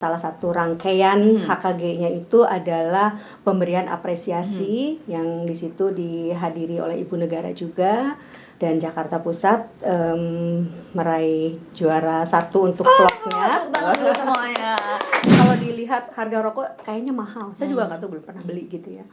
Salah satu rangkaian HKG-nya itu adalah pemberian apresiasi yang di situ dihadiri oleh Ibu Negara juga, dan Jakarta Pusat meraih juara 1 untuk vlognya. Semuanya. Kalau dilihat harga rokok kayaknya mahal, saya juga nggak tahu, belum pernah beli gitu ya.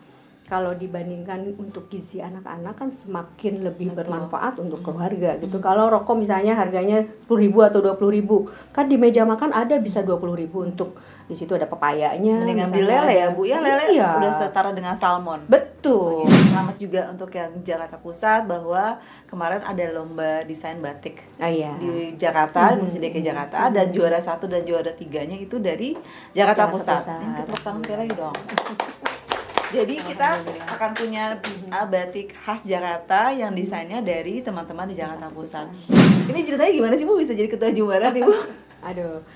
Kalau dibandingkan untuk gizi anak-anak kan semakin lebih bermanfaat untuk keluarga gitu. Kalau rokok misalnya harganya 10.000 atau 20.000, kan di meja makan ada bisa 20.000 untuk di situ ada pepayanya. Mending ambil lele ya Bu ya, lele udah setara dengan salmon. Betul. Selamat juga untuk yang Jakarta Pusat bahwa kemarin ada lomba desain batik di Jakarta, Provinsi DKI Jakarta, dan juara 1 dan juara 3-nya itu dari Jakarta Pusat. Tepuk tangan lagi dong. Jadi kita akan punya batik khas Jakarta yang desainnya dari teman-teman di Jakarta Pusat. Ini ceritanya gimana sih Bu bisa jadi ketua Jumbara nih Bu? Aduh,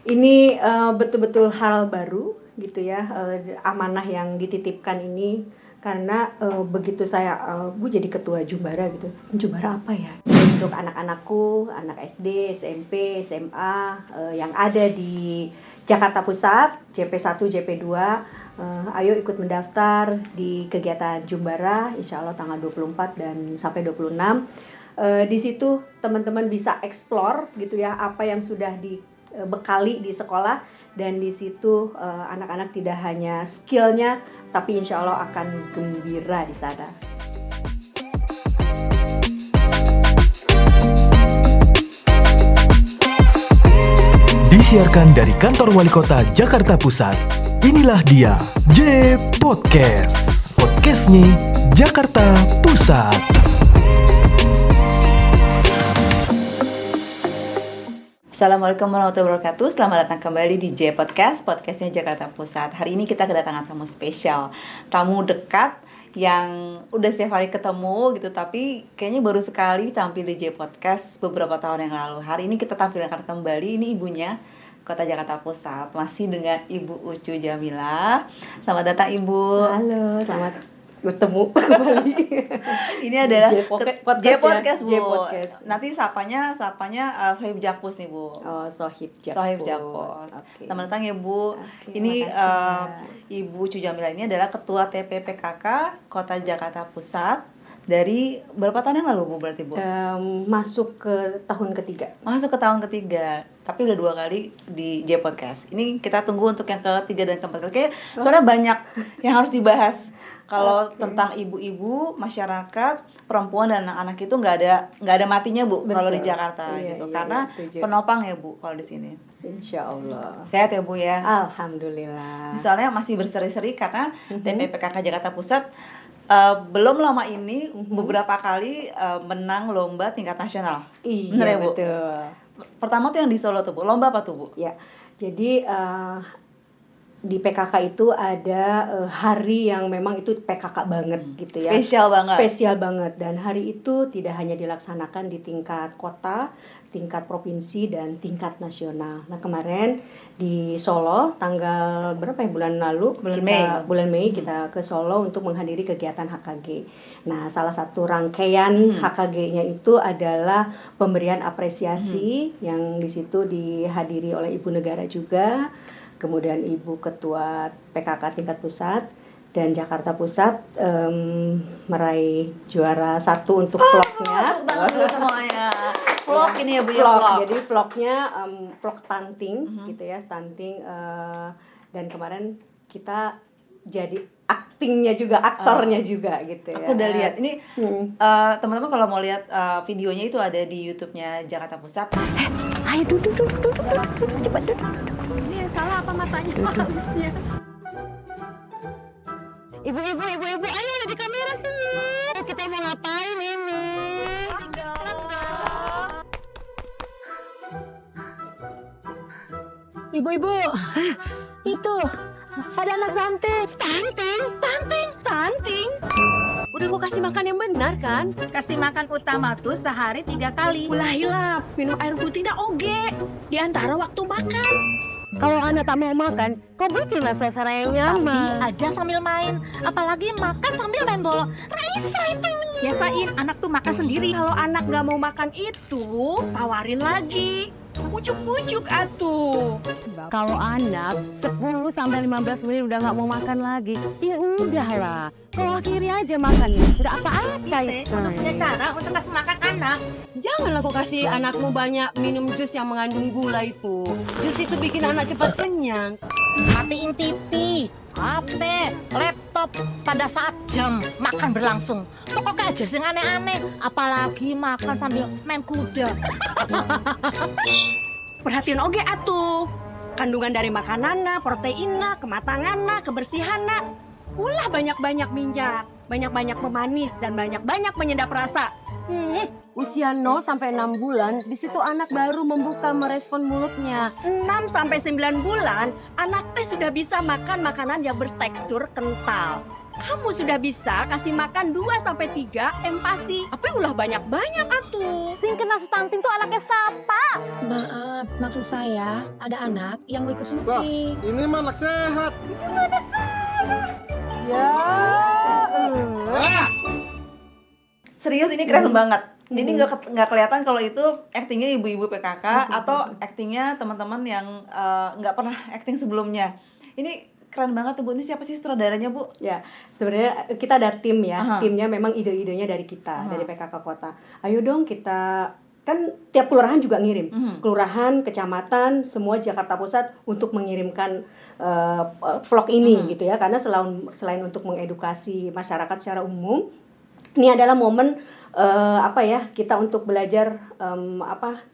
ini betul-betul hal baru gitu ya, amanah yang dititipkan ini. Karena begitu saya Bu jadi ketua Jumbara gitu, Jumbara apa ya? Untuk anak-anakku, anak SD, SMP, SMA yang ada di Jakarta Pusat, JP1, JP2, ayo ikut mendaftar di kegiatan Jumbara, insya Allah tanggal 24 dan sampai 26. Di situ teman-teman bisa explore gitu ya, apa yang sudah dibekali di sekolah, dan di situ anak-anak tidak hanya skillnya, tapi insya Allah akan gembira di sana. Disiarkan dari Kantor Wali Kota Jakarta Pusat. Inilah dia, J Podcast. Podcastnya Jakarta Pusat. Assalamualaikum warahmatullahi wabarakatuh. Selamat datang kembali di J Podcast, podcastnya Jakarta Pusat. Hari ini kita kedatangan tamu spesial, tamu dekat yang udah setiap hari ketemu gitu, tapi kayaknya baru sekali tampil di J Podcast beberapa tahun yang lalu. Hari ini kita tampilkan kembali, ini ibunya Kota Jakarta Pusat, masih dengan Ibu Ucu Jamila. Selamat datang Ibu. Halo, selamat bertemu kembali. Ini adalah J Podcast, Bu. J Podcast. Nanti sapanya Sohib Jakpus nih Bu. Oh, Sohib Jakpus. Sohib Jakpus. Okay. Selamat datang ya Bu. Okay, Ini makasih, Ibu Ucu Jamila ini adalah Ketua TPPKK Kota Jakarta Pusat dari berapa tahun yang lalu Bu berarti Bu? Masuk ke tahun ketiga. Masuk ke tahun ketiga. Tapi udah 2 kali di J Podcast. Ini kita tunggu untuk yang ketiga dan keempat kali. Soalnya banyak yang harus dibahas. Kalau tentang ibu-ibu, masyarakat, perempuan dan anak-anak itu nggak ada matinya Bu. Kalau di Jakarta gitu. Karena penopang ya Bu kalau di sini. Insya Allah. Sehat ya Bu ya. Alhamdulillah. Misalnya masih berseri-seri karena TPPKK Jakarta Pusat belum lama ini beberapa kali menang lomba tingkat nasional. Iya, bener ya Bu? Betul. Pertama tuh yang di Solo tuh Bu. Lomba apa tuh Bu? Ya. Jadi di PKK itu ada hari yang memang itu PKK banget gitu ya. Spesial banget. Dan hari itu tidak hanya dilaksanakan di tingkat kota, tingkat provinsi, dan tingkat nasional. Nah kemarin di Solo tanggal berapa ya, bulan lalu, bulan Mei kita ke Solo untuk menghadiri kegiatan HKG. Nah salah satu rangkaian HKG-nya itu adalah pemberian apresiasi yang di situ dihadiri oleh Ibu Negara juga, kemudian Ibu Ketua PKK tingkat pusat, dan Jakarta Pusat meraih juara 1 untuk vlognya. Semuanya. Vlog ini ya Bu ya, vlog. Jadi vlognya vlog stunting gitu ya, stunting, dan kemarin kita jadi aktornya juga gitu ya. Aku udah lihat. Ini teman-teman kalau mau lihat videonya itu ada di YouTube-nya Jakarta Pusat. Ayo duduk. Cepat duduk. Ini yang salah apa matanya harusnya? Ibu, ayo ada di kamera sini. Kita mau ngapain ini? Ibu, itu ada anak stunting. Udah gua kasih makan yang benar kan? Kasih makan utama tuh sehari 3 kali. Ulah hilaf, minum air putih dah oge di antara waktu makan. Kalau anak tak mau makan, kau bikinlah suasana yang nyaman. Tapi aja sambil main, apalagi makan sambil main bola. Raisa itu. Biasain anak tuh makan sendiri. Kalau anak nggak mau makan itu, tawarin lagi. Ujuk-ujuk atuh. Kalau anak 10 sampai 15 menit udah nggak mau makan lagi, ya udahlah. Kalau akhiri aja makannya, nggak apa-apa. Kita udah punya cara untuk kasih makan anak. Janganlah kau kasih anakmu banyak minum jus yang mengandung gula itu. Jus itu bikin anak cepat kenyang. Matiin TV, HP, laptop pada saat jam makan berlangsung. Pokoknya aja sing aneh-aneh, apalagi makan sambil main kuda. Perhatiin oge atuh. Kandungan dari makananna, proteinna, kematanganna, kebersihanna. Ulah banyak-banyak minyak, banyak-banyak pemanis, dan banyak-banyak penyedap rasa. Usia 0 sampai 6 bulan, di situ anak baru membuka merespon mulutnya. 6 sampai 9 bulan, anak teh sudah bisa makan makanan yang bertekstur kental. Kamu sudah bisa kasih makan 2 sampai 3 empasi. Apa ulah banyak-banyak atuh. Sing kena stunting tuh anaknya siapa? Maaf, maksud saya ada anak yang mau ikut syuting. Ini mah anak sehat. Serius ini keren banget. Ini nggak kelihatan kalau itu aktingnya ibu-ibu PKK atau aktingnya teman-teman yang nggak pernah akting sebelumnya. Ini keren banget tuh Bu. Ini siapa sih sutradaranya Bu? Ya, sebenarnya kita ada tim ya. Timnya memang ide-idenya dari kita, dari PKK Kota. Ayo dong kita, kan tiap kelurahan juga ngirim. Kelurahan, kecamatan, semua Jakarta Pusat untuk mengirimkan vlog ini gitu ya. Karena selain untuk mengedukasi masyarakat secara umum, ini adalah momen kita untuk belajar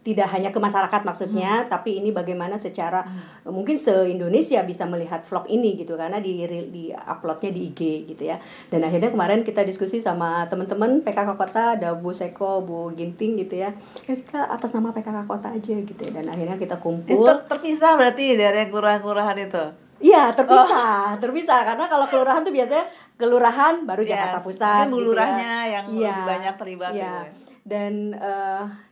tidak hanya ke masyarakat maksudnya, tapi ini bagaimana secara mungkin se-Indonesia bisa melihat vlog ini gitu, karena di uploadnya di IG gitu ya. Dan akhirnya kemarin kita diskusi sama teman-teman PKK Kota, ada Bu Seko, Bu Ginting gitu ya. Kita atas nama PKK Kota aja gitu ya. Dan akhirnya kita kumpul. Terpisah berarti dari kelurahan-kelurahan itu? Iya, terpisah karena kalau kelurahan tuh biasanya kelurahan baru Jakarta Pusat. Mungkin lurahnya yang lebih banyak terlibat gitu ya. Dan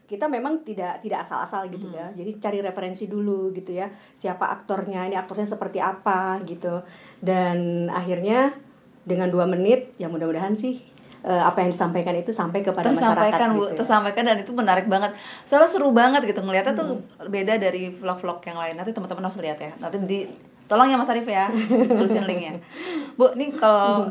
kita memang tidak asal-asal gitu ya. Jadi cari referensi dulu gitu ya. Siapa aktornya, ini aktornya seperti apa gitu. Dan akhirnya dengan 2 menit ya mudah-mudahan sih apa yang disampaikan itu sampai kepada masyarakat gitu. Tersampaikan dan itu menarik banget. Soalnya seru banget gitu ngeliatnya tuh beda dari vlog-vlog yang lain. Nanti teman-teman harus lihat ya. Nanti tolong ya Mas Arif ya, tulisin linknya. Bu, ini kalau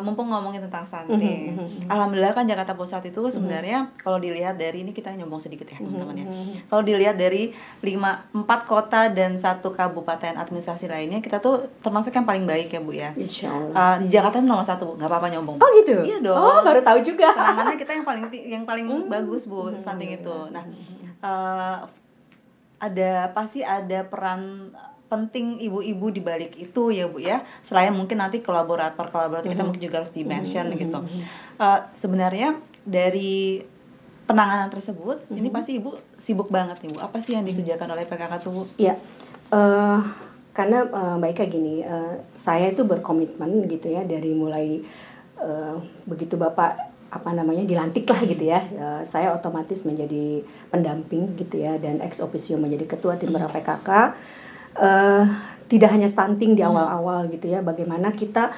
mumpung ngomongin tentang stunting, alhamdulillah kan Jakarta Pusat itu sebenarnya kalau dilihat dari, ini kita nyombong sedikit ya teman-teman ya. Kalau dilihat dari 4 kota dan 1 kabupaten administrasi lainnya, kita tuh termasuk yang paling baik ya Bu ya. Insya Allah. Di Jakarta nomor 1 Bu, nggak apa-apa nyombong. Oh gitu? Iya dong. Oh baru tahu juga. Penanganannya kita yang paling bagus Bu, stunting itu. Nah, pasti ada peran penting ibu-ibu di balik itu ya Bu ya. Selain mungkin nanti kolaborator kita mungkin juga harus di-mention gitu. Sebenarnya dari penanganan tersebut ini pasti Ibu sibuk banget nih Bu. Apa sih yang dikerjakan oleh PKK tuh Bu? Iya. Karena Mbak Ika gini, saya itu berkomitmen gitu ya dari mulai begitu Bapak dilantik lah gitu ya, saya otomatis menjadi pendamping gitu ya, dan ex officio menjadi ketua tim berapa PKK. Tidak hanya stunting di awal-awal gitu ya, bagaimana kita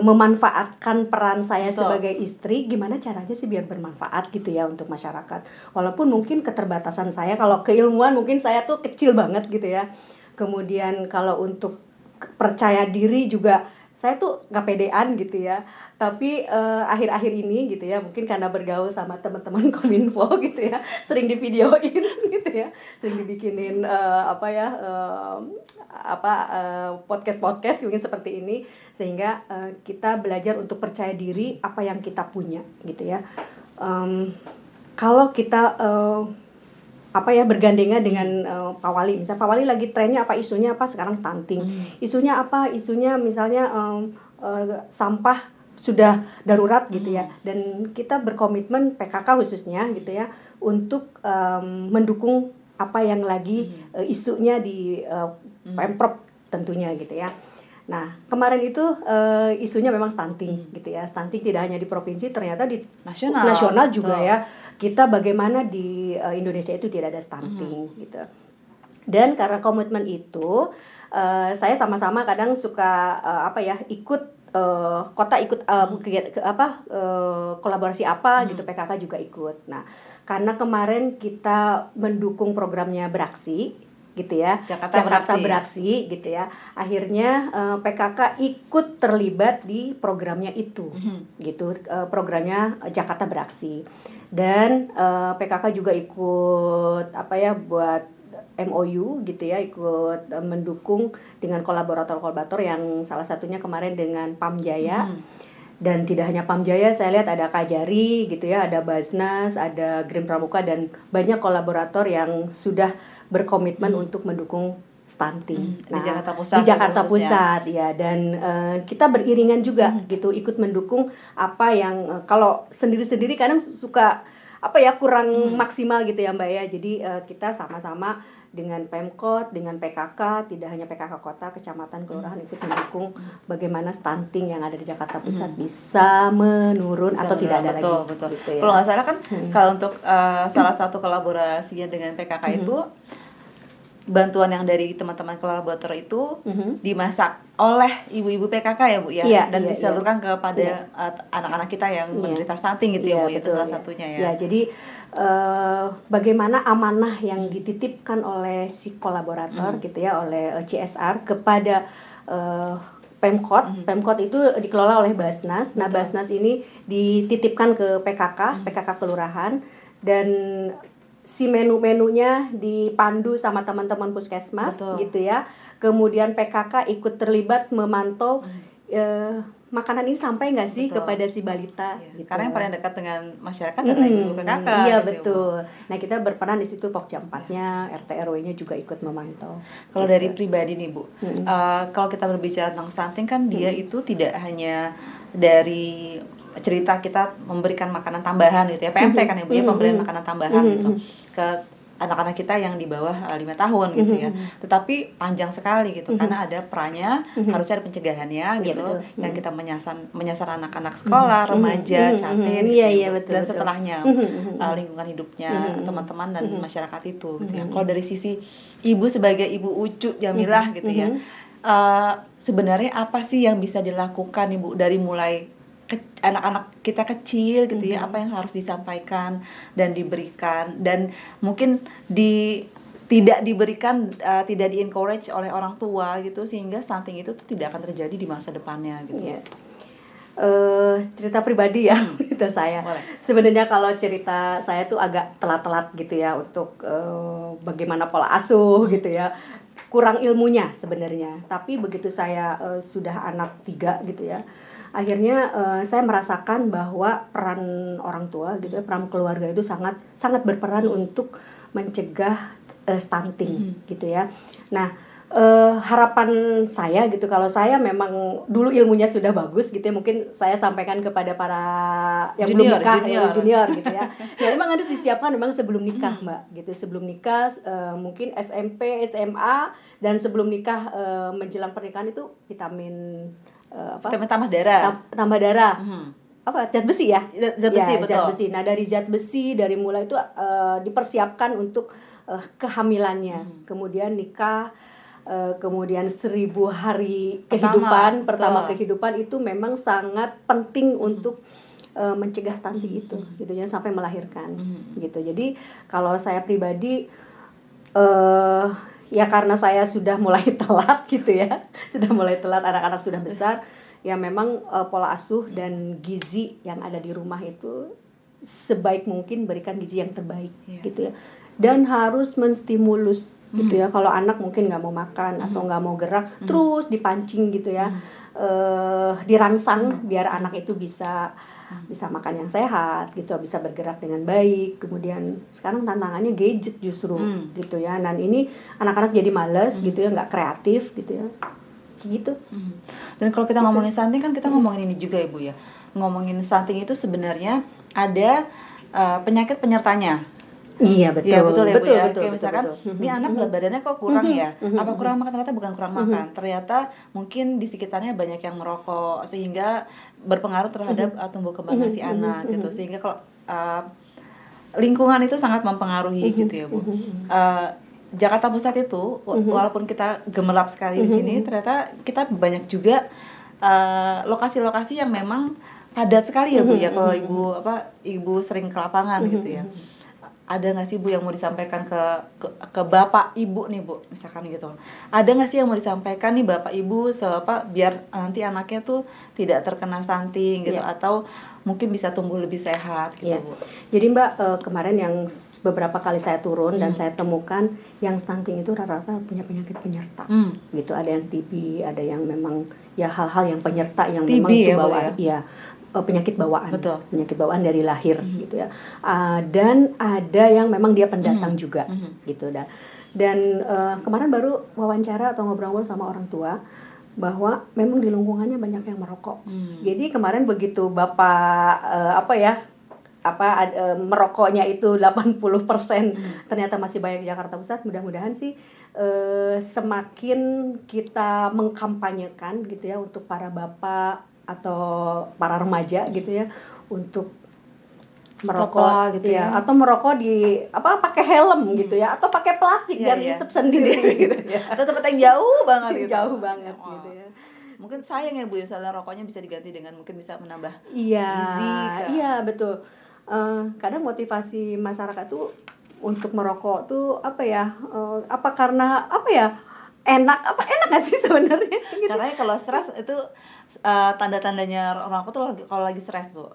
memanfaatkan peran saya sebagai istri, gimana caranya sih biar bermanfaat gitu ya untuk masyarakat. Walaupun mungkin keterbatasan saya, kalau keilmuan mungkin saya tuh kecil banget gitu ya. Kemudian kalau untuk percaya diri juga saya tuh nggak pedean gitu ya. Tapi akhir-akhir ini gitu ya, mungkin karena bergaul sama teman-teman Kominfo gitu ya, sering divideoin gitu ya, sering dibikinin podcast mungkin seperti ini, sehingga kita belajar untuk percaya diri apa yang kita punya gitu ya. Kalau kita bergandengan dengan Pak Wali, misalnya Pak Wali lagi trennya apa, isunya apa sekarang stunting, isunya apa, isunya misalnya sampah sudah darurat gitu ya, dan kita berkomitmen PKK khususnya gitu ya untuk mendukung apa yang lagi isunya di Pemprov tentunya gitu ya. Nah kemarin itu isunya memang stunting gitu ya, stunting tidak hanya di provinsi, ternyata di nasional juga ya. Kita bagaimana di Indonesia itu tidak ada stunting gitu. Dan karena komitmen itu saya sama-sama kadang suka ikut kota ikut kolaborasi apa gitu, PKK juga ikut. Nah karena kemarin kita mendukung programnya Beraksi gitu ya, Jakarta Beraksi gitu ya. Akhirnya PKK ikut terlibat di programnya itu, gitu, programnya Jakarta Beraksi. Dan PKK juga ikut buat MOU gitu ya, ikut mendukung dengan kolaborator-kolaborator yang salah satunya kemarin dengan Pamjaya. Dan tidak hanya Pamjaya, saya lihat ada Kajari gitu ya, ada Basnas, ada Green Pramuka, dan banyak kolaborator yang sudah berkomitmen untuk mendukung stunting. Di Jakarta Pusat. Di Jakarta Pusat ya, dan kita beriringan juga gitu, ikut mendukung apa yang kalau sendiri-sendiri kadang suka kurang maksimal gitu ya Mbak ya. Jadi kita sama-sama dengan Pemkot, dengan PKK, tidak hanya PKK kota, kecamatan, kelurahan ikut mendukung bagaimana stunting yang ada di Jakarta Pusat bisa menurun atau tidak ada lagi. Betul. Gitu ya. Kalau nggak salah kan kalau untuk salah satu kolaborasinya dengan PKK itu bantuan yang dari teman-teman kolaborator itu dimasak oleh ibu-ibu PKK ya Bu ya, dan disalurkan kepada anak-anak kita yang menderita stunting gitu ya Bu, itu salah satunya ya. Ya, jadi bagaimana amanah yang dititipkan oleh si kolaborator gitu ya, oleh CSR kepada Pemkot. Pemkot itu dikelola oleh Basnas. Nah, Basnas ini dititipkan ke PKK kelurahan, dan si menu-menunya dipandu sama teman-teman puskesmas gitu ya. Kemudian PKK ikut terlibat memantau makanan ini sampai nggak sih kepada si balita gitu. Karena yang paling dekat dengan masyarakat adalah ibu PKK. Iya gitu, betul. Nah, kita berperan di situ Pokja-4-nya, RT RW-nya juga ikut memantau. Kalau dari pribadi nih Bu, kalau kita berbicara tentang stunting kan dia itu tidak hanya dari cerita kita memberikan makanan tambahan gitu ya, PMT kan ya Bu ya, pemberian makanan tambahan gitu ke anak-anak kita yang di bawah 5 tahun gitu ya. Tetapi panjang sekali gitu, karena ada perannya, harusnya ada pencegahannya gitu, yang kita menyasar anak-anak sekolah, remaja, catin gitu, dan setelahnya lingkungan hidupnya teman-teman dan masyarakat itu gitu ya. Kalau dari sisi ibu sebagai ibu Ucu Jamilah gitu ya, sebenarnya apa sih yang bisa dilakukan Ibu dari mulai anak-anak kita kecil gitu ya, apa yang harus disampaikan dan diberikan, dan mungkin tidak diberikan, tidak di-encourage oleh orang tua gitu, sehingga stunting itu tuh tidak akan terjadi di masa depannya gitu. Cerita pribadi ya, cerita saya. Sebenarnya kalau cerita saya tuh agak telat-telat gitu ya untuk bagaimana pola asuh gitu ya, kurang ilmunya sebenarnya. Tapi begitu saya sudah anak 3 gitu ya, akhirnya saya merasakan bahwa peran orang tua gitu ya, peran keluarga itu sangat berperan untuk mencegah stunting gitu ya. Nah, harapan saya gitu, kalau saya memang dulu ilmunya sudah bagus gitu ya, mungkin saya sampaikan kepada para yang belum nikah, junior gitu ya. Ya memang harus disiapkan memang sebelum nikah Mbak gitu, sebelum nikah mungkin SMP, SMA, dan sebelum nikah menjelang pernikahan itu vitamin tambah darah. Tambah darah. Zat besi ya? Zat besi, betul. Zat besi. Nah, dari zat besi dari mulai itu dipersiapkan untuk kehamilannya. Kemudian nikah, kemudian 1000 hari kehidupan pertama kehidupan itu memang sangat penting untuk mencegah stunting itu gitu ya, sampai melahirkan gitu. Jadi kalau saya pribadi ya karena saya sudah mulai telat gitu ya, anak-anak sudah besar, ya memang pola asuh dan gizi yang ada di rumah itu sebaik mungkin berikan gizi yang terbaik gitu ya, dan harus menstimulus gitu ya. Kalau anak mungkin nggak mau makan atau nggak mau gerak, terus dipancing gitu ya, dirangsang biar anak itu bisa makan yang sehat gitu, bisa bergerak dengan baik. Kemudian sekarang tantangannya gadget justru gitu ya, dan ini anak-anak jadi males gitu ya, nggak kreatif gitu ya, gitu. Dan kalau kita ngomongin stunting kan kita ngomongin ini juga Ibu ya, ngomongin stunting itu sebenarnya ada penyakit penyertanya. Iya betul ya, betul. Kayak misalkan ini anak berat badannya kok kurang ya, apa kurang makan? Ternyata bukan kurang makan, ternyata mungkin di sekitarnya banyak yang merokok sehingga berpengaruh terhadap tumbuh kembang si anak gitu, sehingga kalau lingkungan itu sangat mempengaruhi gitu ya Bu. Jakarta Pusat itu walaupun kita gemerlap sekali di sini, ternyata kita banyak juga lokasi-lokasi yang memang padat sekali ya Bu ya, kalau ibu sering ke lapangan gitu ya. ada nggak sih Bu yang mau disampaikan ke bapak ibu nih Bu, misalkan gitu, ada nggak sih yang mau disampaikan nih bapak ibu biar nanti anaknya tuh tidak terkena stunting gitu, atau mungkin bisa tumbuh lebih sehat gitu Bu. Jadi Mbak, kemarin yang beberapa kali saya turun dan saya temukan yang stunting itu rata-rata punya penyakit penyerta gitu, ada yang TB, ada yang memang ya hal-hal yang penyerta yang TB memang itu ya, bawaan penyakit bawaan. Betul. Penyakit bawaan dari lahir gitu ya. Dan ada yang memang dia pendatang juga gitu. Dan kemarin baru wawancara atau ngobrol-ngobrol sama orang tua bahwa memang di lingkungannya banyak yang merokok. Jadi kemarin begitu Bapak merokoknya itu 80%, ternyata masih banyak di Jakarta Pusat. Mudah-mudahan sih semakin kita mengkampanyekan gitu ya untuk para bapak atau para remaja gitu ya untuk merokok gitu ya, atau merokok di pakai helm gitu ya, atau pakai plastik biar dihisap sendiri gitu ya. Atau tempat yang jauh banget gitu. Jauh banget gitu ya. Mungkin sayang ya Bu, soalnya rokoknya bisa diganti dengan mungkin bisa menambah gizi. Iya, betul. Kadang motivasi masyarakat tuh untuk merokok tuh karena enak nggak sih sebenarnya gitu. Katanya kalau stres itu tanda-tandanya orang tuh kalau lagi stres Bu.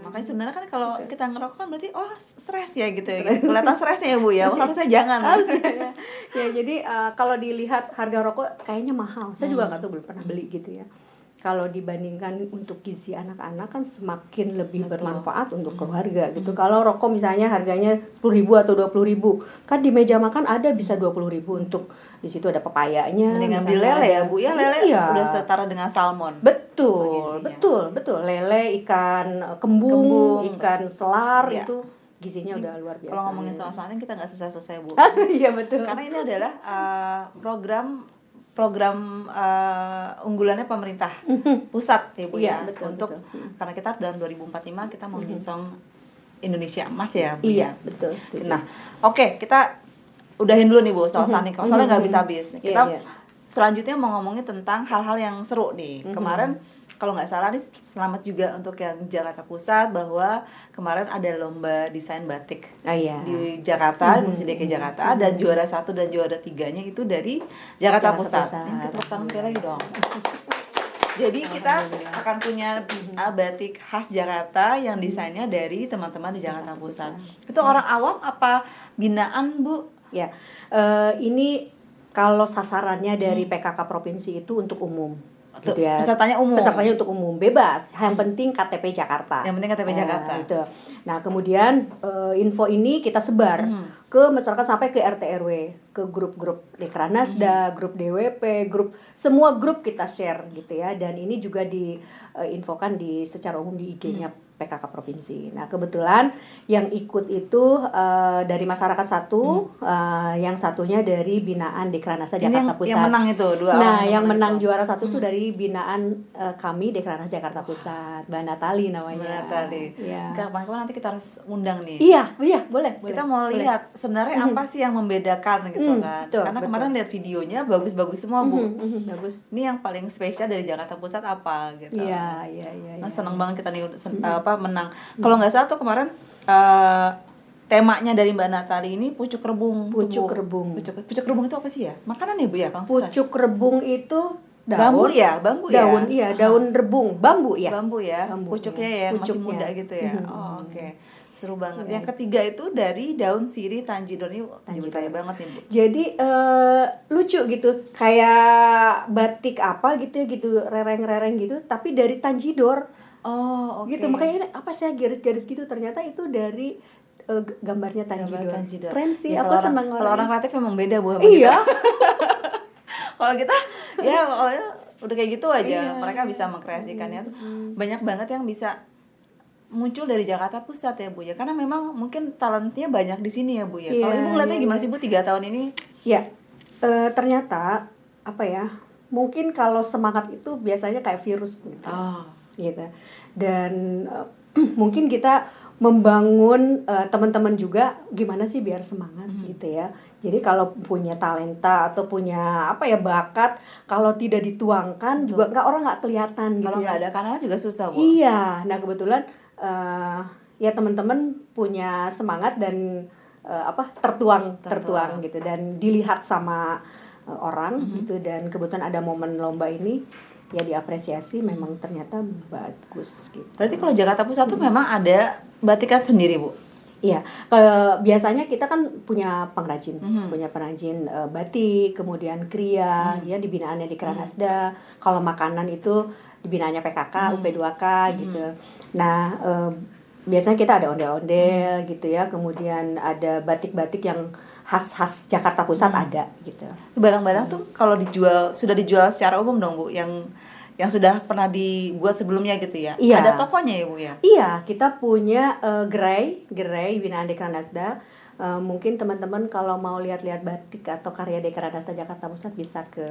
Makanya sebenarnya kan kalau kita ngerokok kan berarti stres ya gitu ya. Kelihatan stresnya ya Bu ya. Harusnya jangan. Harusnya. Ya jadi kalau dilihat harga rokok kayaknya mahal. Saya juga nggak tahu, belum pernah beli gitu ya. Kalau dibandingkan untuk gizi anak-anak kan semakin lebih bermanfaat untuk keluarga gitu. Kalau rokok misalnya harganya 10.000 atau 20.000, kan di meja makan ada bisa 20.000 untuk di situ ada pepayanya. Mending ambil lele ya Bu ya, lele udah setara dengan salmon. Betul. Lele, ikan kembung, ikan selar itu gizinya udah luar biasa. Kalau ngomongin soal stunting kita nggak selesai Bu. Iya betul. Karena ini adalah program unggulannya pemerintah pusat ya Bu ya, betul. Karena kita dalam 2045 kita mau menyongsong Indonesia Emas ya Bu. Iya, betul. Nah, oke, kita udahin dulu nih Bu soal stunting. Soalnya nggak bisa habis. Kita selanjutnya mau ngomongin tentang hal-hal yang seru nih. Kemarin kalau nggak salah nih, selamat juga untuk yang Jakarta Pusat bahwa kemarin ada lomba desain batik di Jakarta, di DKI Jakarta, dan juara 1 dan juara 3-nya itu dari Jakarta Pusat. Kita tepuk tangan sekali lagi dong. Jadi kita akan punya batik khas Jakarta yang desainnya dari teman-teman di Jakarta Pusat. Itu orang awam apa binaan Bu? Ya, ini kalau sasarannya dari PKK provinsi itu untuk umum. Gitu ya. Pesertanya umum. Pesertanya untuk umum, bebas. Yang penting KTP Jakarta. Yang penting KTP Jakarta. Gitu. Nah, kemudian info ini kita sebar ke masyarakat sampai ke RT RW, ke grup-grup Dekranasda, grup DWP, semua grup kita share gitu ya. Dan ini juga diinfokan secara umum di IG-nya PKK provinsi. Nah, kebetulan yang ikut itu dari masyarakat satu, yang satunya dari binaan Dekranasda Jakarta Pusat. Yang menang itu dua. Nah, yang menang juara 1 itu dari binaan kami Dekranasda Jakarta Pusat, Mbak Natali namanya. Mbak Natali. Ya. Kapan-kapan nanti kita harus undang nih. Iya, boleh. Kita mau lihat sebenarnya apa sih yang membedakan gitu kan. Karena kemarin lihat videonya bagus-bagus semua Bu. Bagus. Ini yang paling spesial dari Jakarta Pusat apa gitu. Iya. Nah, senang banget kita nih menang. Kalau nggak salah tuh kemarin temanya dari Mbak Natali ini pucuk rebung. Pucuk rebung itu apa sih ya? Makanan ya Bu ya? Pucuk rebung itu daun. Bambu ya? Daun, iya, daun rebung, bambu ya. Bambu ya. Pucuknya ya masih muda gitu ya. Oke. Seru banget. Yang ketiga itu dari daun sirih tanjidor ini kaya banget nih Bu. Jadi lucu gitu, kayak batik apa gitu ya, gitu rereng-rereng gitu, tapi dari tanjidor. Gitu. Makanya ini apa sih garis-garis gitu, ternyata itu dari gambarnya tanjidor. Keren sih, ya, senang kalau orang kreatif memang beda Bu. Iya. Kalau kita ya udah kayak gitu aja. Mereka bisa mengkreasikannya. Banyak banget yang bisa muncul dari Jakarta Pusat ya Bu ya, karena memang mungkin talentnya banyak di sini ya Bu ya. Kalau Ibu ngeliatnya gimana sih Bu 3 tahun ini? Ya, ternyata mungkin kalau semangat itu biasanya kayak virus gitu. Gitu. Dan mungkin kita membangun teman-teman juga gimana sih biar semangat gitu ya. Jadi kalau punya talenta atau punya bakat, kalau tidak dituangkan juga orang nggak kelihatan gitu. Kalau nggak ada kanal juga susah Bu. Iya. Nah kebetulan ya teman-teman punya semangat dan tertuang gitu dan dilihat sama orang gitu, dan kebetulan ada momen lomba ini ya diapresiasi, memang ternyata bagus gitu. Berarti kalau Jakarta Pusat tuh memang ada batikan sendiri, Bu? Iya, kalau biasanya kita kan punya pengrajin, batik, kemudian kriya, ya di binaannya di Kranasda. Kalau makanan itu di binaannya PKK, UP2K gitu. Nah, biasanya kita ada ondel-ondel gitu ya, kemudian ada batik-batik yang khas Jakarta Pusat ada gitu. Barang-barang tuh kalau sudah dijual secara umum dong, Bu, yang sudah pernah dibuat sebelumnya gitu ya? Iya. Ada tokonya ya, Bu ya? Iya, kita punya gerai binaan Dekranasda. Mungkin teman-teman kalau mau lihat-lihat batik atau karya Dekranasda Jakarta Pusat bisa ke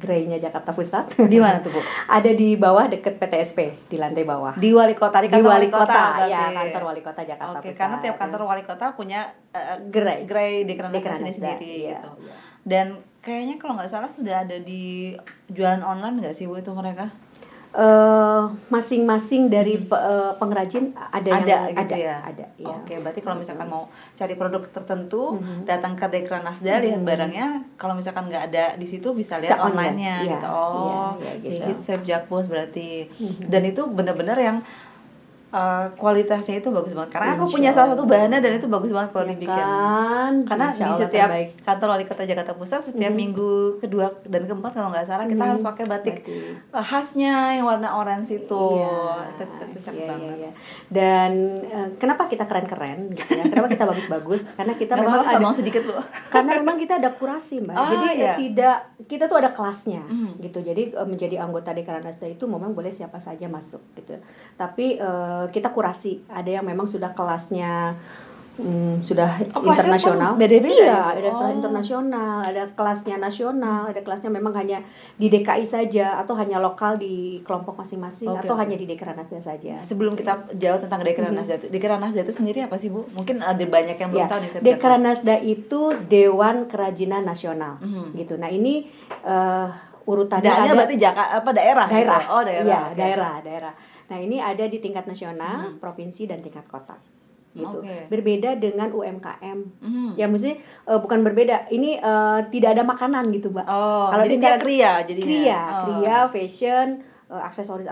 gerainya Jakarta Pusat. Di mana tuh, Bu? Ada di bawah deket PTSP, di lantai bawah. Di Wali Kota, di kantor Wali Kota. Ya, kantor Wali Kota Jakarta Pusat. Karena tiap kantor Wali Kota punya gerai Dekranasda sendiri iya, gitu. iya. Dan kayaknya kalau nggak salah sudah ada di jualan online nggak sih, Bu, itu mereka? Masing-masing dari pengrajin ada gitu ya? Ada, ya. Oke, berarti kalau misalkan mau cari produk tertentu, datang ke Dekranasda, lihat barangnya. Kalau misalkan nggak ada di situ, bisa lihat online-nya iya, gitu. gitu. Hit Chef Jakpus berarti. Dan itu benar-benar yang kualitasnya itu bagus banget. Karena aku punya salah satu bahannya dan itu bagus banget kalau dibikin. Karena di setiap kantor Wali Kota Jakarta Pusat, setiap minggu kedua dan keempat kalau nggak salah kita harus pakai batik khasnya yang warna orange itu. Itu cakep banget. Iya. Dan kenapa kita keren-keren gitu ya? Kenapa kita bagus-bagus? Karena kita memang ada sedikit, Bu. Karena memang kita ada kurasi, Mbak. Jadi kita tuh ada kelasnya gitu. Jadi menjadi anggota Dekranasda itu memang boleh siapa saja masuk gitu. Tapi kita kurasi, ada yang memang sudah kelasnya sudah internasional. Beda-beda. Iya, ada kelas internasional, ada kelasnya nasional, ada kelasnya memang hanya di DKI saja atau hanya lokal di kelompok masing-masing atau hanya di Dekranasda saja. Sebelum kita jauh tentang Dekranasda, Dekranasda itu sendiri apa sih, Bu? Mungkin ada banyak yang belum tahu nih. Dekranasda itu Dewan Kerajinan Nasional, gitu. Nah ini urutannya ada berarti daerah. Daerah. Oh, daerah. Iya, daerah. Nah, ini ada di tingkat nasional, provinsi dan tingkat kota. Gitu. Berbeda dengan UMKM. Ya mesti bukan berbeda. Ini tidak ada makanan gitu, Mbak. Kalau jadi kriya jadinya. Kriya, fashion, aksesoris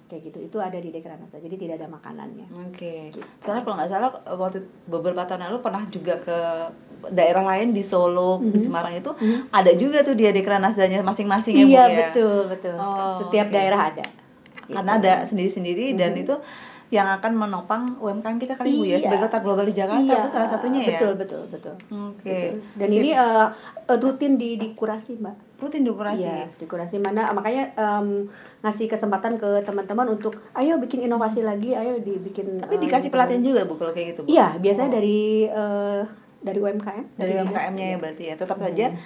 kayak gitu. Itu ada di Dekranasda. Jadi tidak ada makanannya. Gitu. Soalnya kalau nggak salah waktu beberapa tahun lalu pernah juga ke daerah lain di Solo, di Semarang itu ada juga tuh dia Dekranasdanya masing-masing ya, Bu ya. Iya, betul. Setiap daerah ada. Karena ada sendiri-sendiri dan itu yang akan menopang UMKM kita kali, Bu ya, sebagai kota global di Jakarta, salah satunya ya. Betul. Oke. Dan ini rutin dikurasi, Mbak. Rutin dikurasi. Iya, dikurasi mana makanya ngasih kesempatan ke teman-teman untuk ayo bikin inovasi lagi, ayo dibikin. Tapi dikasih pelatihan juga, Bu, kalau kayak gitu, Bu? Iya, biasanya dari UMKM. Dari UMKM-nya ya berarti ya. Tetap saja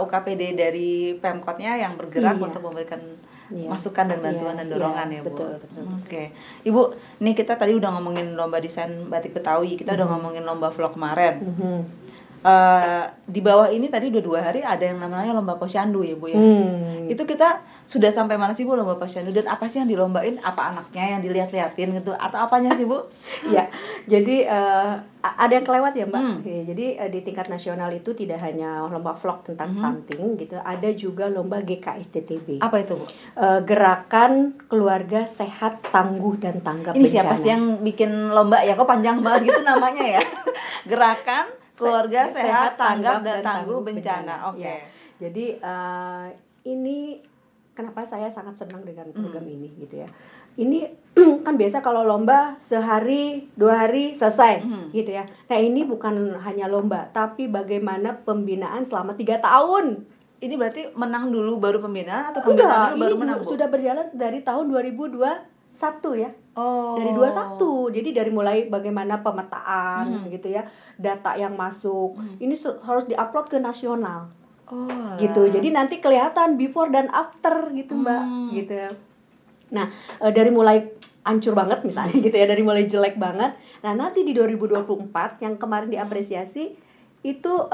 UKPD dari Pemkotnya yang bergerak untuk memberikan masukan dan bantuan dan dorongan ya, Bu. Betul. Oke. Ibu, nih kita tadi udah ngomongin lomba desain batik Betawi, kita udah ngomongin lomba vlog kemarin. Di bawah ini tadi udah 2 hari ada yang namanya lomba posyandu ya, Bu ya. Itu kita sudah sampai mana sih, Bu, lomba posyandu, dan apa sih yang dilombain? Apa anaknya yang dilihat-lihatin gitu atau apanya sih, Bu? Ya, jadi ada yang kelewat ya, Mbak. Jadi di tingkat nasional itu tidak hanya lomba vlog tentang stunting gitu, ada juga lomba GKSTTB. Apa itu, Bu? Gerakan Keluarga Sehat Tangguh dan Tanggap Ini Bencana. siapa sih yang bikin lomba ya? Kok panjang banget gitu namanya ya? Gerakan Keluarga Sehat Tanggap dan Tangguh Bencana. Oke. Ya. Jadi ini kenapa saya sangat senang dengan program ini gitu ya. Ini kan biasa kalau lomba sehari 2 hari selesai gitu ya. Nah ini bukan hanya lomba, tapi bagaimana pembinaan selama 3 tahun. Ini berarti menang dulu baru pembinaan atau pembinaan dulu baru menang, Bu? Sudah berjalan dari tahun 2021 ya. Dari 21. Jadi dari mulai bagaimana pemetaan gitu ya, data yang masuk. Ini harus diupload ke nasional. Gitu. Jadi nanti kelihatan before dan after gitu, Mbak. Gitu. Nah, dari mulai hancur banget misalnya gitu ya, dari mulai jelek banget. Nah, nanti di 2024 yang kemarin diapresiasi Itu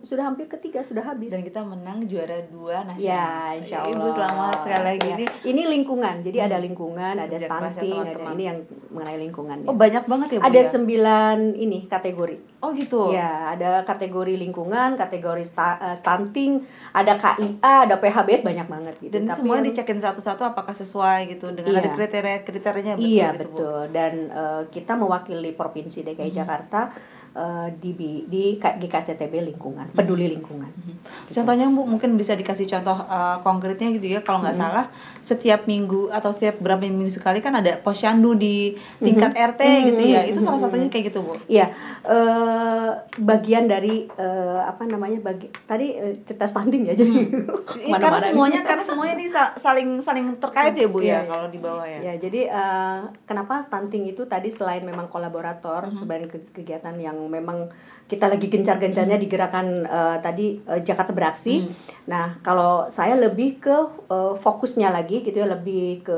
sudah hampir ketiga, sudah habis. Dan kita menang juara 2 nasional. Ya, insya Allah. Ibu selamat sekali lagi. Ya. Ini lingkungan, jadi ada lingkungan, ada stunting, ada ini yang mengenai lingkungan. Oh banyak banget ya Bu? Ada ya? 9 ini kategori. Oh gitu. Ya, ada kategori lingkungan, kategori stunting, ada KIA, ada PHBS, banyak banget gitu. Dan tapi semuanya dicekin satu-satu apakah sesuai gitu dengan ada kriterianya betul. Iya gitu, betul. Bu. Dan kita mewakili Provinsi DKI Jakarta di GKSTB lingkungan, peduli lingkungan. Contohnya Bu, mungkin bisa dikasih contoh konkretnya gitu ya. Kalau nggak salah, setiap minggu atau setiap berapa minggu sekali kan ada posyandu di tingkat RT gitu ya. Itu salah satunya kayak gitu Bu. Iya, bagian dari tadi cerita stunting ya. Jadi karena semuanya ini saling terkait ya Bu ya kalau di bawah ya. Ya, jadi kenapa stunting itu tadi selain memang kolaborator sebagai kegiatan yang memang kita lagi gencar-gencarnya di gerakan Jakarta Beraksi. Nah, kalau saya lebih ke fokusnya lagi gitu ya, lebih ke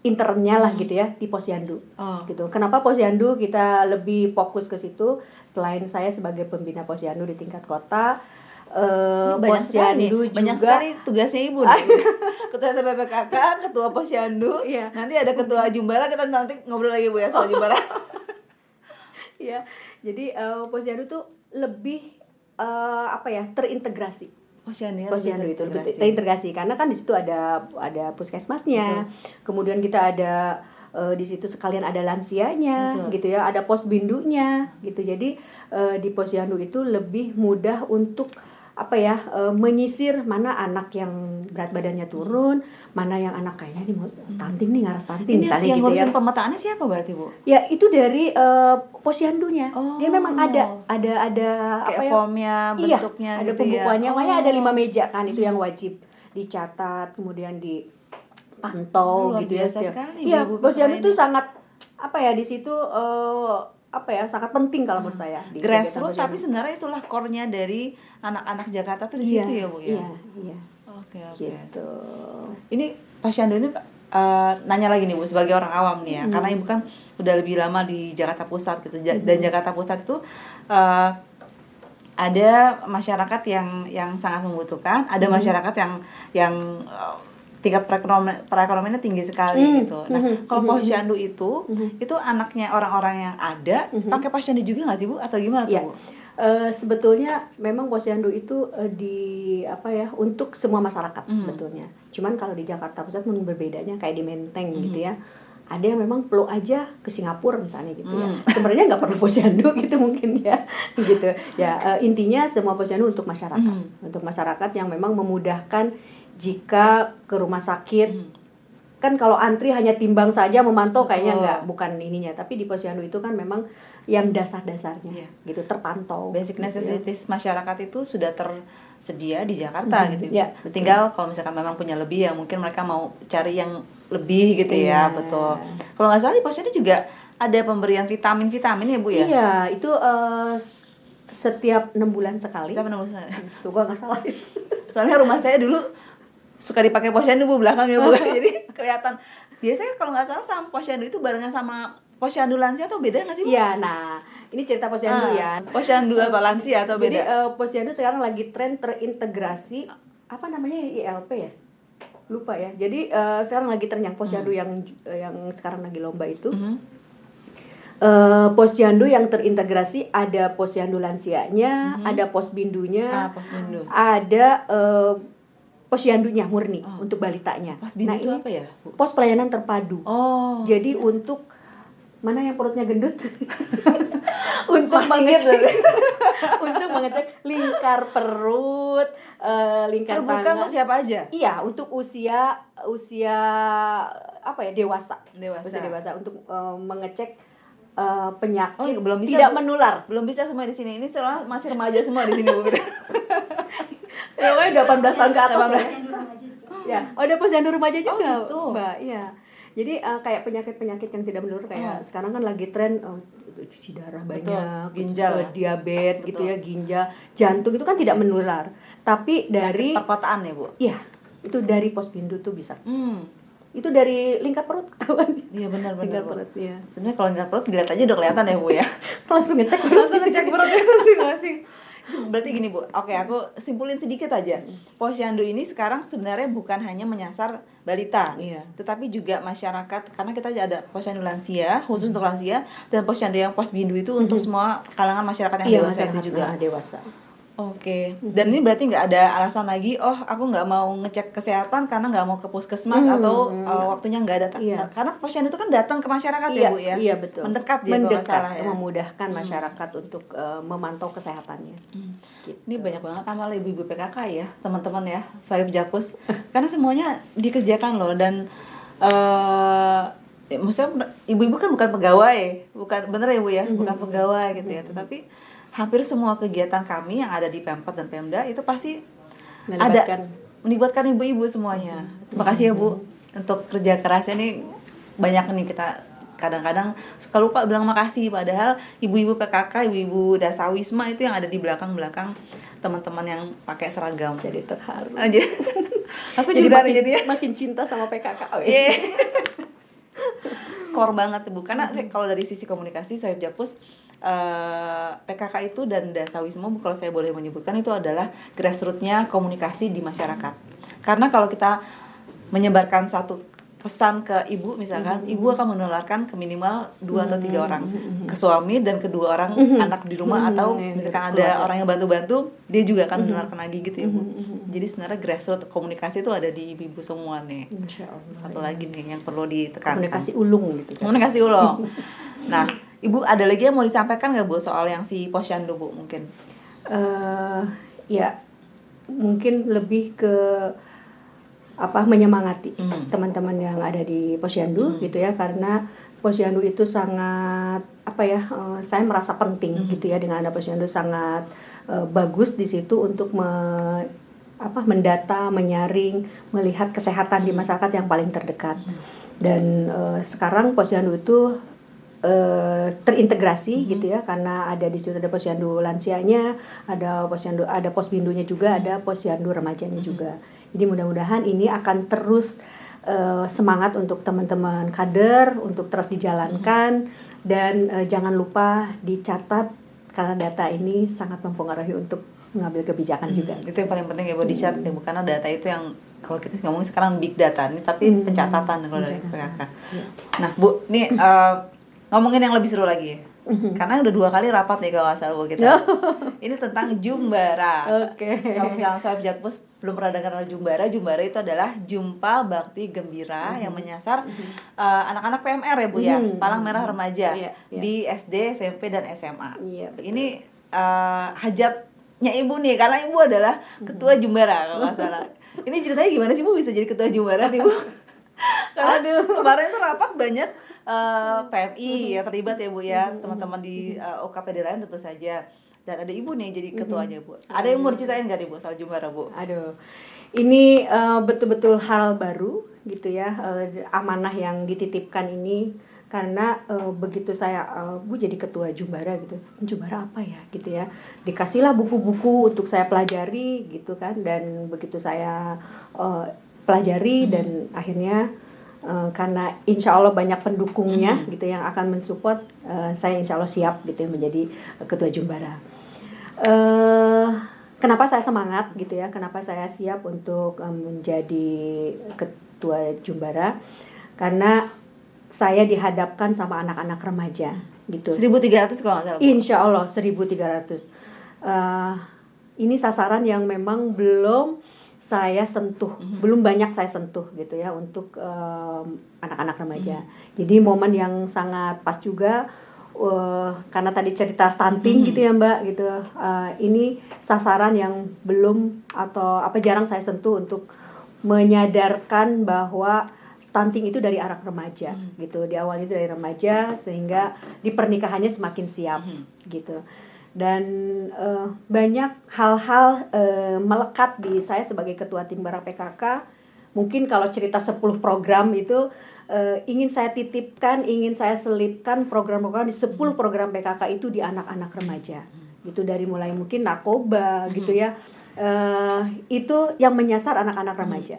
internnya lah gitu ya di Posyandu. Gitu. Kenapa Posyandu kita lebih fokus ke situ? Selain saya sebagai pembina Posyandu di tingkat kota, Posyandu juga banyak sekali tugasnya Ibu. Ketua TPPKK, ketua Posyandu, nanti ada ketua Jumbara, kita nanti ngobrol lagi Bu ya soal Jumbara. Ya, jadi Posyandu tuh lebih terintegrasi. Posyandu itu lebih terintegrasi karena kan di situ ada puskesmasnya. Betul. Kemudian kita ada di situ sekalian ada lansianya. Betul. Gitu ya, ada posbindunya gitu. Jadi di Posyandu itu lebih mudah untuk menyisir mana anak yang berat badannya turun, mana yang anak kayaknya ini mau stunting nih, ngarah stunting ini misalnya yang gitu ya. Yang ngurusin pemetaannya siapa berarti Bu? Ya itu dari Posyandunya. Dia memang ada kayak formnya, bentuknya ada gitu pembukuannya. ya. Makanya ada 5 meja kan itu yang wajib dicatat, kemudian dipantau gitu ya. Iya, Posyandu itu sangat di situ sangat penting kalau menurut saya. Grassroots tapi sebenarnya itulah core-nya dari anak-anak Jakarta tuh di situ ya Bu ya. Iya. Oke. Gitu. Ini Posyandu ini nanya lagi nih Bu sebagai orang awam nih ya, karena Ibu kan udah lebih lama di Jakarta Pusat gitu. Dan Jakarta Pusat itu ada masyarakat yang sangat membutuhkan, ada masyarakat yang tingkat perekonomiannya tinggi sekali gitu. Nah, kalau Posyandu itu anaknya orang-orang yang ada pakai Posyandu juga nggak sih Bu atau gimana tuh Bu? Sebetulnya memang Posyandu itu untuk semua masyarakat sebetulnya. Cuman kalau di Jakarta Pusat memang berbedanya kayak di Menteng gitu ya. Ada yang memang perlu aja ke Singapura misalnya gitu ya. Sebenarnya nggak perlu Posyandu gitu mungkin ya. Gitu. Ya intinya semua Posyandu untuk masyarakat. Untuk masyarakat yang memang memudahkan jika ke rumah sakit. Kan kalau antri hanya timbang saja memantau kayaknya bukan ininya, tapi di Posyandu itu kan memang yang dasar-dasarnya gitu terpantau. Basic necessities masyarakat itu sudah tersedia di Jakarta gitu. Tinggal kalau misalkan memang punya lebih ya mungkin mereka mau cari yang lebih gitu ya, betul. Kalau nggak salah di Posyandu juga ada pemberian vitamin ya Bu ya? Iya, itu setiap 6 bulan sekali. Setiap 6 bulan sekali. Suka nggak salah. Soalnya rumah saya dulu suka dipakai Posyandu Bu belakang ya Bu. Jadi kelihatan. Biasanya kalau nggak salah sama Posyandu itu barengan sama Posyandu lansia atau beda nggak sih Bu? Iya, nah ini cerita Posyandu ya. Posyandu apa lansia atau beda? Jadi Posyandu sekarang lagi tren terintegrasi ILP ya? Lupa ya. Jadi sekarang lagi tren yang Posyandu yang sekarang lagi lomba itu. Posyandu yang terintegrasi ada Posyandu lansianya, ada posbindunya, ada Posyandunya murni untuk balitanya. Posbindu itu apa ya? Pos pelayanan terpadu. Jadi untuk mana yang perutnya gendut untuk mengecek lingkar perut, lingkar tangan. Terbuka untuk siapa aja? Iya, untuk usia dewasa. Usia dewasa untuk mengecek penyakit belum bisa, tidak menular. Belum bisa semua di sini. Ini soalnya masih remaja semua di sini Bu. Pokoknya 18 tahun ke atas lah. Ya, ada Posyandu remaja juga, gitu. Mbak. Iya. Jadi kayak penyakit-penyakit yang tidak menular kayak sekarang kan lagi tren cuci darah banyak, ginjal, diabetes gitu ya, ginjal, jantung itu kan tidak menular. Tapi dari perkotaan ya Bu? Iya, itu dari posbindu tuh bisa. Itu dari lingkar perut ketahuan. Iya benar Lingkar Bu. perut ya. Sebenarnya kalau lingkar perut dilihat aja udah kelihatan ya Bu ya. Langsung ngecek perut. Langsung ngecek perut itu sih masih. Berarti gini Bu, oke aku simpulin sedikit aja. Posyandu ini sekarang sebenarnya bukan hanya menyasar balita, Iya. tetapi juga masyarakat, karena kita ada posyandu lansia khusus untuk lansia, dan posyandu yang posbindu itu untuk semua kalangan masyarakat yang dewasa masyarakat itu juga. dewasa. Oke, dan ini berarti nggak ada alasan lagi, oh aku nggak mau ngecek kesehatan karena nggak mau ke puskesmas atau waktunya nggak datang. Iya. Karena posyandu itu kan datang ke masyarakat ya Bu ya, Iya betul. mendekat dia kalau nggak salah ya. Memudahkan masyarakat untuk memantau kesehatannya. Gitu. Ini banyak banget amal ibu-ibu PKK ya, teman-teman ya, Sohib Jakpus. Karena semuanya dikerjakan loh, dan maksudnya ibu-ibu kan bukan pegawai, bukan bener ya Bu ya, bukan pegawai gitu ya, tetapi hampir semua kegiatan kami yang ada di Pemkot dan Pemda itu pasti melibatkan ibu-ibu semuanya. Terima kasih ya Bu untuk kerja kerasnya nih, banyak nih kita kadang-kadang suka lupa bilang makasih, padahal ibu-ibu PKK, ibu-ibu dasawisma itu yang ada di belakang-belakang teman-teman yang pakai seragam. Jadi terharu. Aja. Aku Jadi juga makin cinta sama PKK. Iya. Core banget Bu, karena kalau dari sisi komunikasi Sohib Jakpus, PKK itu dan dasawisma, kalau saya boleh menyebutkan, itu adalah grassroots-nya komunikasi di masyarakat. Karena kalau kita menyebarkan satu pesan ke ibu misalkan, ibu akan menularkan ke minimal 2 atau 3 orang, ke suami dan kedua orang anak di rumah, atau misalkan ada orang yang bantu-bantu, dia juga akan menularkan lagi gitu ya Bu. Jadi sebenarnya grassroots komunikasi itu ada di ibu-ibu semua nih. Insyaallah. Satu lagi nih yang perlu ditekankan, Komunikasi ulung gitu kan. Komunikasi ulung. Nah, Ibu ada lagi yang mau disampaikan nggak Bu soal yang si posyandu Bu mungkin? Ya mungkin lebih ke menyemangati teman-teman yang ada di posyandu gitu ya, karena posyandu itu sangat saya merasa penting gitu ya, dengan ada posyandu sangat bagus di situ untuk mendata, menyaring, melihat kesehatan di masyarakat yang paling terdekat. Dan sekarang posyandu itu terintegrasi gitu ya, karena ada di situ ada posyandu lansianya, ada posbindunya juga, ada posyandu remajanya juga. Jadi mudah-mudahan ini akan terus semangat untuk teman-teman kader untuk terus dijalankan, dan jangan lupa dicatat karena data ini sangat mempengaruhi untuk mengambil kebijakan juga. Itu yang paling penting ya Bu, dicatat ya Bu, karena data itu yang kalau kita ngomongin sekarang big data ini, tapi pencatatan kalau dari PKK. Nah Bu, nih ngomongin yang lebih seru lagi, karena udah 2 kali rapat nih kalau nggak salah Bu kita. Ini tentang Jumbara. Oke. Kalau misalnya Sohib Jakpus belum pernah dengar Jumbara, Jumbara itu adalah Jumpa Bakti Gembira yang menyasar anak-anak PMR ya Bu ya, Palang Merah Remaja di SD, SMP dan SMA. Ini hajatnya Ibu nih, karena Ibu adalah ketua Jumbara kalau nggak salah. Ini ceritanya gimana sih Bu bisa jadi ketua Jumbara nih Bu? Karena kemarin itu rapat banyak PMI yang terlibat ya Bu ya, teman-teman di OKPD lain tentu saja, dan ada Ibu nih jadi ketuanya Bu. Ada yang mau diceritain nggak nih Bu soal Jumbara Bu? Aduh, ini betul-betul hal baru gitu ya, amanah yang dititipkan ini, karena begitu saya Bu jadi ketua Jumbara gitu, Jumbara apa ya gitu ya, dikasihlah buku-buku untuk saya pelajari gitu kan, dan begitu saya pelajari dan akhirnya karena insya Allah banyak pendukungnya gitu yang akan mensupport, saya insya Allah siap gitu ya menjadi ketua Jumbara. Kenapa saya semangat gitu ya, kenapa saya siap untuk menjadi ketua Jumbara, karena saya dihadapkan sama anak-anak remaja gitu. 1.300 kalau nggak salah Bu. Insya Allah 1.300. Ini sasaran yang memang belum saya sentuh, belum banyak saya sentuh gitu ya untuk anak-anak remaja. Jadi momen yang sangat pas juga, karena tadi cerita stunting gitu ya Mbak gitu. Ini sasaran yang belum atau jarang saya sentuh untuk menyadarkan bahwa stunting itu dari anak remaja gitu. Di awal itu dari remaja sehingga di pernikahannya semakin siap gitu. Dan banyak hal-hal melekat di saya sebagai ketua Timbara PKK. Mungkin kalau cerita 10 program itu ingin saya titipkan, ingin saya selipkan program-program di 10 program PKK itu di anak-anak remaja. Gitu, dari mulai mungkin narkoba gitu ya. Itu yang menyasar anak-anak remaja.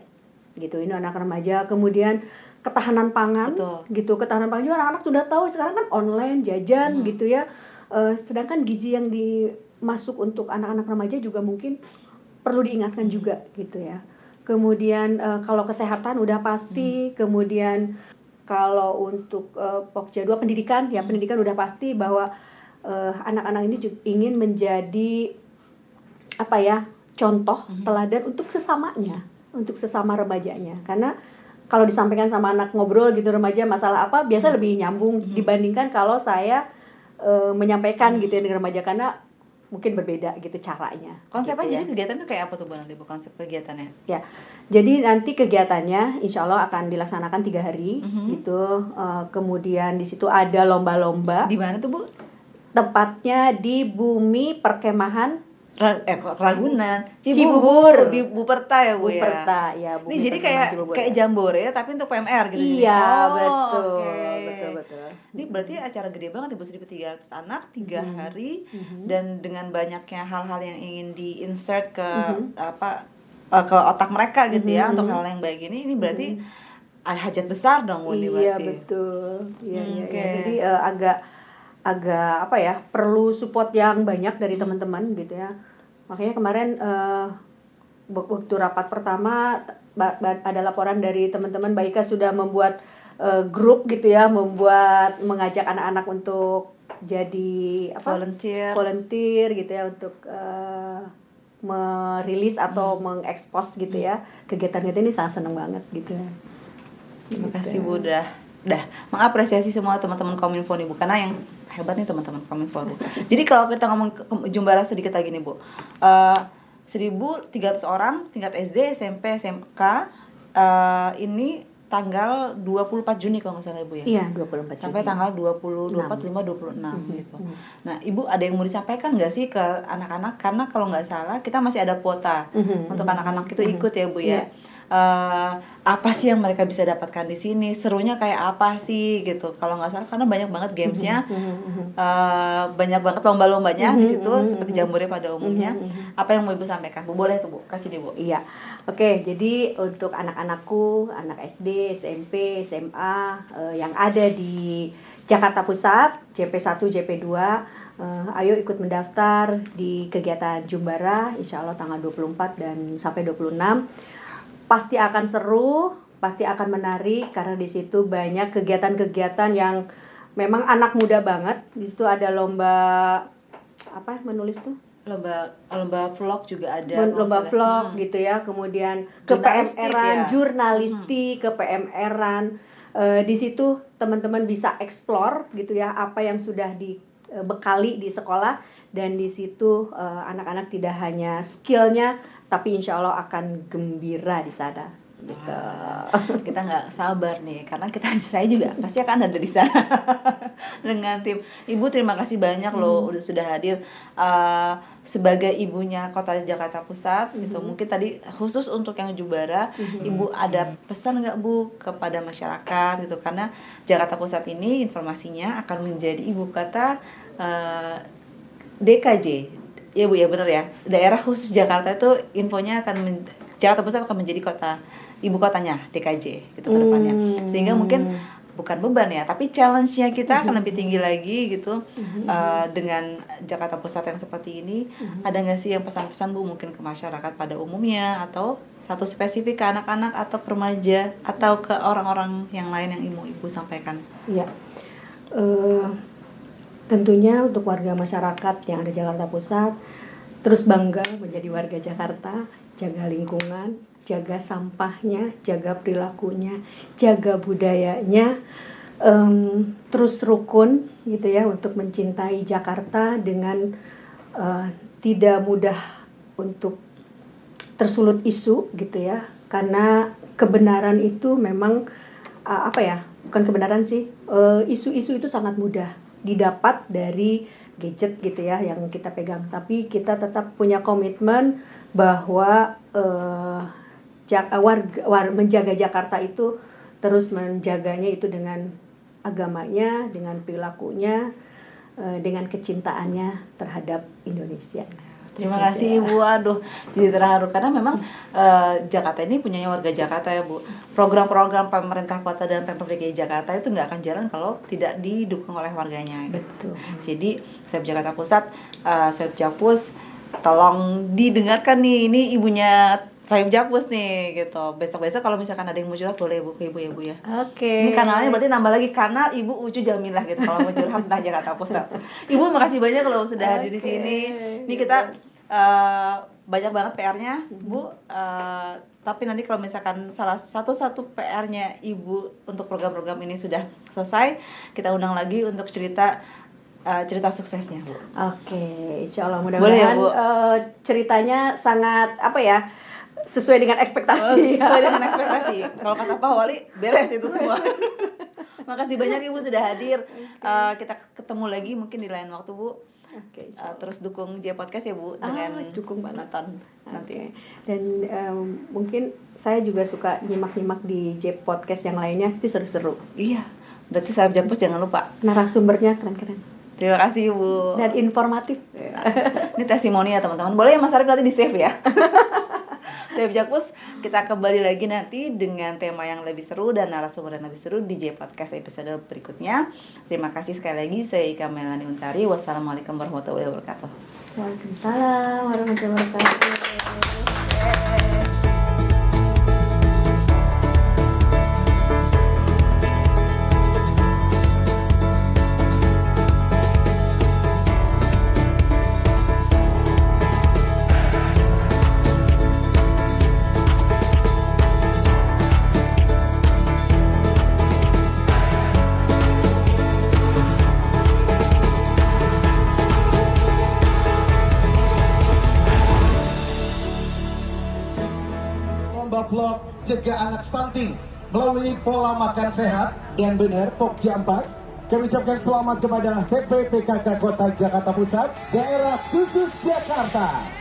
gitu. Ini anak remaja. Kemudian ketahanan pangan. Betul. Gitu. Ketahanan pangan juga anak-anak sudah tahu sekarang kan online jajan gitu ya. Sedangkan gizi yang dimasuk untuk anak-anak remaja juga mungkin perlu diingatkan juga gitu ya. Kemudian kalau kesehatan udah pasti, kemudian kalau untuk Pokja 2 pendidikan ya, pendidikan udah pasti bahwa anak-anak ini juga ingin menjadi contoh teladan untuk sesamanya, untuk sesama remajanya. Karena kalau disampaikan sama anak ngobrol gitu remaja masalah apa, biasa lebih nyambung dibandingkan kalau saya menyampaikan gitu ya dengan remaja, karena mungkin berbeda gitu caranya. Konsepnya gitu jadi kegiatan itu kayak apa tuh Bu nanti Bu, konsep kegiatannya? Ya, jadi nanti kegiatannya insya Allah akan dilaksanakan 3 hari gitu. Kemudian di situ ada lomba-lomba. Di mana tuh Bu? Tempatnya di Bumi Perkemahan Ragunan, Cibubur. di Buperta ya Bu ya. Buperta ya. Ini jadi kayak Jambore tapi untuk PMR gitu. Iya, jadi. betul, Okay. betul. Ini berarti acara gede banget Ibu, 1.300 anak 3 hari dan dengan banyaknya hal-hal yang ingin di-insert ke ke otak mereka gitu ya untuk hal yang baik ini berarti hajat besar dong Bu. Iya, betul. Iya. Okay. Jadi agak perlu support yang banyak dari teman-teman gitu ya. Makanya kemarin waktu rapat pertama ada laporan dari teman-teman Mbak Ika sudah membuat grup gitu ya, mengajak anak-anak untuk jadi volunteer gitu ya, untuk merilis atau mengekspos gitu ya kegiatan kita ini. Sangat senang banget gitu ya. Terima kasih Bu, udah mengapresiasi semua teman-teman Kominfo nih Bu, karena yang hebat nih teman-teman Kominfo Bu. Jadi kalau kita ngomong Jumbara sedikit lagi nih Bu, 1.300 orang tingkat SD, SMP, SMK, ini tanggal 24 Juni kalau nggak salah Ibu ya? Iya, 24 Juni. Sampai tanggal 24, 25, 26 gitu. Nah Ibu ada yang mau disampaikan nggak sih ke anak-anak? Karena kalau nggak salah kita masih ada kuota untuk anak-anak itu ikut ya Bu ya. Apa sih yang mereka bisa dapatkan di sini, serunya kayak apa sih gitu kalau nggak salah, karena banyak banget gamesnya, banyak banget lomba-lombanya di situ seperti Jambore pada umumnya. Apa yang mau Ibu sampaikan Bu? Boleh tuh Bu, kasih deh Bu. Iya, oke. Jadi untuk anak-anakku, anak SD, SMP, SMA yang ada di Jakarta Pusat, JP1, JP2, ayo ikut mendaftar di kegiatan Jumbara, insya Allah tanggal 24 dan sampai 26. Pasti akan seru, pasti akan menarik karena di situ banyak kegiatan-kegiatan yang memang anak muda banget. Di situ ada lomba menulis tuh? Lomba vlog juga ada. Lomba vlog gitu ya. Kemudian ke PMR-an, jurnalistik, ke PMR-an. Di situ teman-teman bisa explore gitu ya apa yang sudah dibekali di sekolah, dan di situ anak-anak tidak hanya skillnya tapi insya Allah akan gembira di sana. Gitu. Kita nggak sabar nih, karena saya juga pasti akan ada di sana dengan tim. Ibu terima kasih banyak loh sudah hadir sebagai ibunya Kota Jakarta Pusat gitu. Mungkin tadi khusus untuk yang Jumbara, Ibu ada pesan nggak Bu kepada masyarakat gitu, karena Jakarta Pusat ini informasinya akan menjadi ibu kota DKJ. Ya Bu ya, benar ya. Daerah khusus Jakarta itu infonya Jakarta Pusat akan menjadi ibu kotanya DKJ gitu ke depannya. Sehingga mungkin bukan beban ya, tapi challenge-nya kita akan lebih tinggi lagi gitu. Dengan Jakarta Pusat yang seperti ini, ada nggak sih yang pesan-pesan Bu mungkin ke masyarakat pada umumnya, atau satu spesifik ke anak-anak atau ke remaja atau ke orang-orang yang lain yang Ibu sampaikan? Iya. Tentunya untuk warga masyarakat yang ada di Jakarta Pusat, terus bangga menjadi warga Jakarta, jaga lingkungan, jaga sampahnya, jaga perilakunya, jaga budayanya, terus rukun gitu ya untuk mencintai Jakarta dengan tidak mudah untuk tersulut isu gitu ya, karena kebenaran itu memang bukan kebenaran sih, isu-isu itu sangat mudah didapat dari gadget gitu ya yang kita pegang, tapi kita tetap punya komitmen bahwa menjaga Jakarta itu terus menjaganya itu dengan agamanya, dengan perilakunya, dengan kecintaannya terhadap Indonesia. Terima kasih Ibu, aduh jadi terharu karena memang Jakarta ini punyanya warga Jakarta ya Bu. Program-program pemerintah kota dan Pemprov DKI Jakarta itu nggak akan jalan kalau tidak didukung oleh warganya. Betul. Jadi Save Jakarta Pusat, Save Jakpus, tolong didengarkan nih, ini ibunya Save Jakpus nih gitu. Besok-besok kalau misalkan ada yang mau curhat boleh Bu ke Ibu ya Bu ya. Oke. Ini kanalnya berarti nambah lagi kanal Ibu Ucu Jamilah gitu kalau mau curhat tentang Jakarta Pusat. Ibu makasih banyak kalau sudah hadir di sini. Ini kita banyak banget PR-nya Bu. Tapi nanti kalau misalkan salah satu PR-nya Ibu untuk program-program ini sudah selesai, kita undang lagi untuk cerita suksesnya Bu. Oke, insya Allah mudah-mudahan ceritanya sangat sesuai dengan ekspektasi. Sesuai dengan ekspektasi. Kalau kata Pak Wali, beres itu semua. Makasih banyak Ibu sudah hadir. Kita ketemu lagi mungkin di lain waktu Bu. Oke. Terus dukung J Podcast ya Bu dengan dukung banget nanti. Dan mungkin saya juga suka nyimak-nyimak di J Podcast yang lainnya, itu seru-seru. Iya. Berarti Save Jakpus jangan lupa. Narasumbernya keren-keren. Terima kasih Bu. Dan informatif. Ini testimoni ya teman-teman. Boleh ya Mas Arif nanti di save ya. Save Jakpus, kita kembali lagi nanti dengan tema yang lebih seru dan narasumber yang lebih seru di J Podcast episode berikutnya. Terima kasih sekali lagi. Saya Ika Melani Untari. Wassalamualaikum warahmatullahi wabarakatuh. Waalaikumsalam warahmatullahi wabarakatuh. Vlog Cegah Anak Stunting melalui pola makan sehat dan benar Pokja 4. Kami ucapkan selamat kepada TPPKK Kota Jakarta Pusat, Daerah Khusus Jakarta.